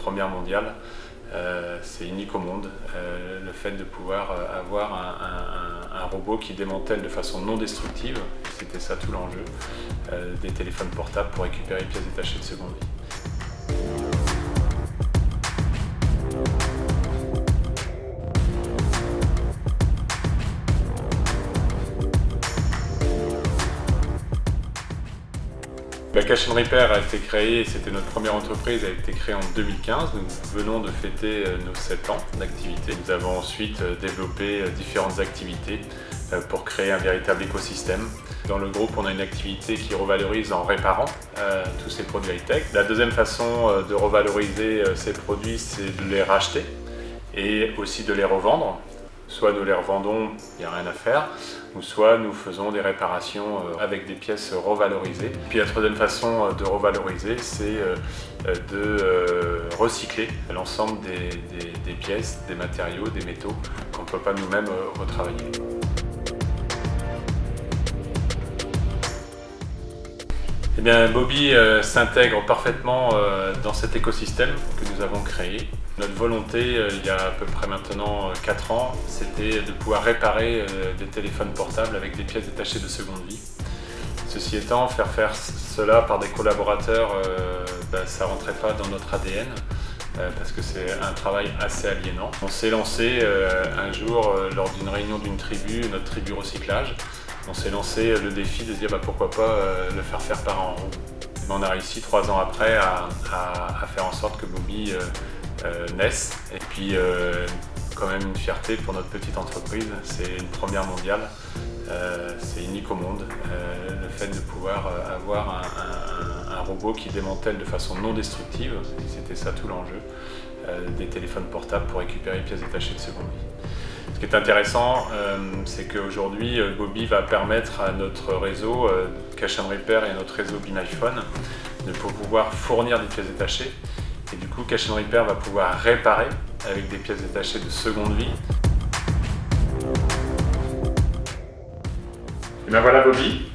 première mondiale. C'est unique au monde, le fait de pouvoir avoir un robot qui démantèle de façon non destructive, c'était ça tout l'enjeu, des téléphones portables pour récupérer les pièces détachées de seconde vie. Cash & Repair a été créée, c'était notre première entreprise, a été créée en 2015. Nous venons de fêter nos 7 ans d'activité. Nous avons ensuite développé différentes activités pour créer un véritable écosystème. Dans le groupe, on a une activité qui revalorise en réparant tous ces produits high-tech. La deuxième façon de revaloriser ces produits, c'est de les racheter et aussi de les revendre. Soit nous les revendons, il n'y a rien à faire, ou soit nous faisons des réparations avec des pièces revalorisées. Puis la troisième façon de revaloriser, c'est de recycler l'ensemble des pièces, des matériaux, des métaux qu'on ne peut pas nous-mêmes retravailler. Eh bien, Boby s'intègre parfaitement dans cet écosystème que nous avons créé. Notre volonté, il y a à peu près maintenant 4 ans, c'était de pouvoir réparer des téléphones portables avec des pièces détachées de seconde vie. Ceci étant, faire cela par des collaborateurs, ça ne rentrait pas dans notre ADN parce que c'est un travail assez aliénant. On s'est lancé un jour lors d'une réunion d'une tribu, notre tribu recyclage. On s'est lancé le défi de se dire pourquoi pas le faire par en roue. On a réussi 3 ans après à faire en sorte que Boby naisse. Et puis quand même une fierté pour notre petite entreprise, c'est une première mondiale, c'est unique au monde. Le fait de pouvoir avoir un robot qui démantèle de façon non destructive, c'était ça tout l'enjeu, des téléphones portables pour récupérer les pièces détachées de seconde vie. Ce qui est intéressant, c'est qu'aujourd'hui, Boby va permettre à notre réseau Cash & Repair et à notre réseau BeamIPhone de pouvoir fournir des pièces détachées. Et du coup, Cash & Repair va pouvoir réparer avec des pièces détachées de seconde vie. Et bien voilà Boby.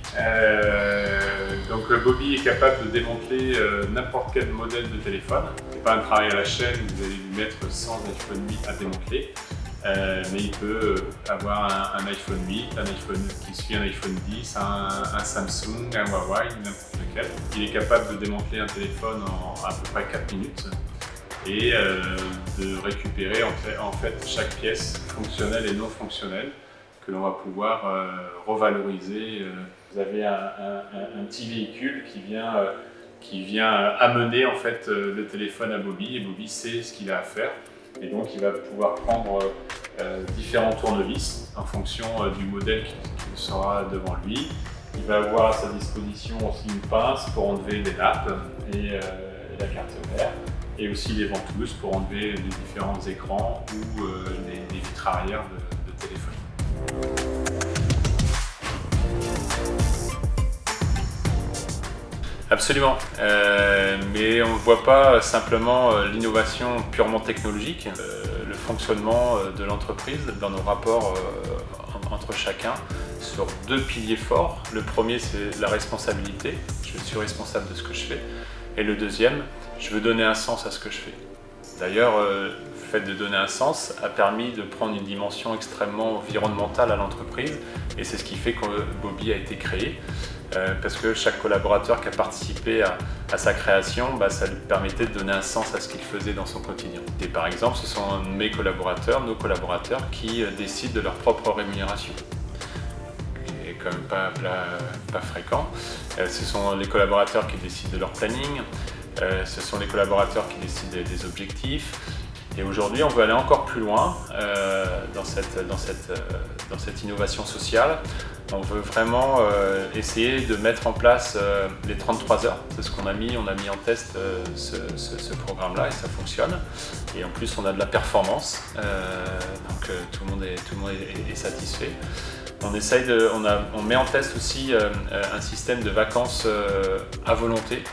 Donc Boby est capable de démanteler n'importe quel modèle de téléphone. Ce n'est pas un travail à la chaîne, vous allez lui mettre 100 iPhone 8 à démanteler. Mais il peut avoir un iPhone 8, un iPhone qui suit un iPhone 10, un Samsung, un Huawei, n'importe lequel. Il est capable de démanteler un téléphone en à peu près 4 minutes et de récupérer en fait chaque pièce fonctionnelle et non fonctionnelle que l'on va pouvoir revaloriser. Vous avez un petit véhicule qui vient amener en fait le téléphone à Boby et Boby sait ce qu'il a à faire. Et donc il va pouvoir prendre différents tournevis en fonction du modèle qui sera devant lui. Il va avoir à sa disposition aussi une pince pour enlever les lattes et la carte mère, et aussi les ventouses pour enlever les différents écrans ou les vitres arrière de téléphone. Absolument, mais on ne voit pas simplement l'innovation purement technologique, le fonctionnement de l'entreprise dans nos rapports entre chacun sur 2 piliers forts. Le premier, c'est la responsabilité, je suis responsable de ce que je fais, et le deuxième, je veux donner un sens à ce que je fais. D'ailleurs, le fait de donner un sens a permis de prendre une dimension extrêmement environnementale à l'entreprise, et c'est ce qui fait que Boby a été créé. Parce que chaque collaborateur qui a participé à sa création, ça lui permettait de donner un sens à ce qu'il faisait dans son quotidien. Et par exemple, ce sont nos collaborateurs qui décident de leur propre rémunération. Ce qui est quand même pas fréquent. Ce sont les collaborateurs qui décident de leur planning, ce sont les collaborateurs qui décident des objectifs. Et aujourd'hui, on veut aller encore plus loin dans cette innovation sociale. On veut vraiment essayer de mettre en place les 33 heures. C'est ce qu'on a mis. On a mis en test ce programme-là et ça fonctionne. Et en plus, on a de la performance. Donc tout le monde est satisfait. On met en test aussi un système de vacances à volonté.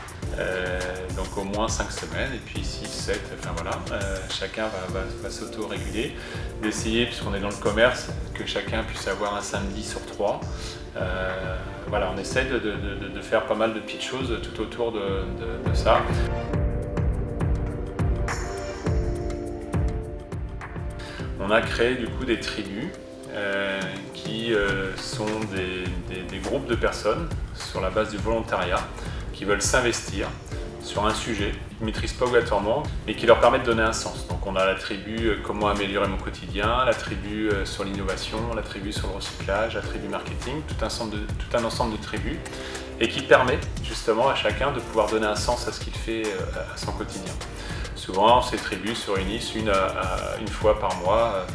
Donc au moins 5 semaines, et puis 6, 7, enfin voilà, chacun va s'auto-réguler, d'essayer, puisqu'on est dans le commerce, que chacun puisse avoir un samedi sur 3. Voilà, on essaie de faire pas mal de petites choses tout autour de ça. on a créé du coup des tribus qui sont des groupes de personnes sur la base du volontariat qui veulent s'investir sur un sujet qu'ils ne maîtrisent pas obligatoirement mais qui leur permet de donner un sens. Donc on a la tribu comment améliorer mon quotidien, la tribu sur l'innovation, la tribu sur le recyclage, la tribu marketing, tout un ensemble de tribus et qui permet justement à chacun de pouvoir donner un sens à ce qu'il fait à son quotidien. Souvent ces tribus se réunissent une fois par mois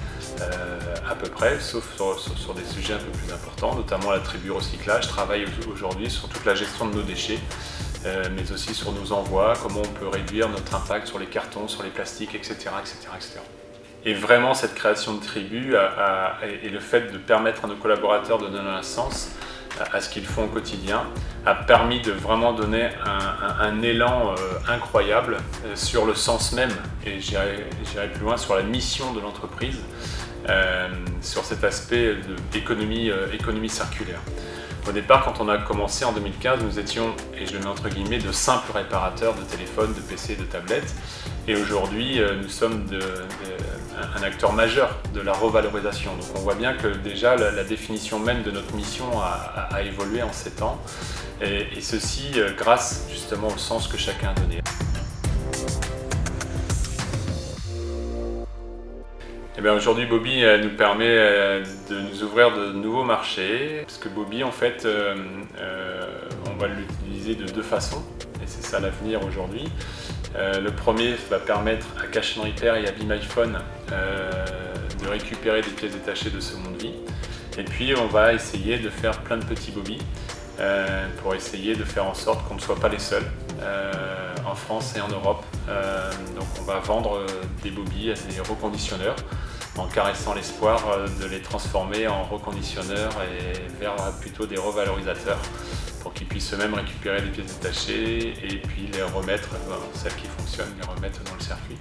à peu près, sauf sur des sujets un peu plus importants, notamment la tribu recyclage travaille aujourd'hui sur toute la gestion de nos déchets, mais aussi sur nos envois, comment on peut réduire notre impact sur les cartons, sur les plastiques, etc. etc., etc. Et vraiment cette création de tribu et le fait de permettre à nos collaborateurs de donner un sens à ce qu'ils font au quotidien a permis de vraiment donner un élan incroyable sur le sens même, et j'irai plus loin, sur la mission de l'entreprise, sur cet aspect d'économie circulaire. Au départ, quand on a commencé en 2015, nous étions, et je le mets entre guillemets, de simples réparateurs de téléphones, de PC, de tablettes. Et aujourd'hui, nous sommes un acteur majeur de la revalorisation. Donc on voit bien que déjà la définition même de notre mission a évolué en 7 ans. Et ceci grâce justement au sens que chacun a donné. Eh bien, aujourd'hui, Bobi nous permet de nous ouvrir de nouveaux marchés, parce que Bobi, en fait, on va l'utiliser de 2 façons, et c'est ça l'avenir aujourd'hui. Le premier va permettre à Cash & Repair et à Be My Phone de récupérer des pièces détachées de seconde vie. Et puis, on va essayer de faire plein de petits Bobi pour essayer de faire en sorte qu'on ne soit pas les seuls en France et en Europe. Donc on va vendre des Bobi à des reconditionneurs en caressant l'espoir de les transformer en reconditionneurs et vers plutôt des revalorisateurs pour qu'ils puissent eux-mêmes récupérer des pièces détachées et puis les remettre, celles qui fonctionnent, les remettre dans le circuit.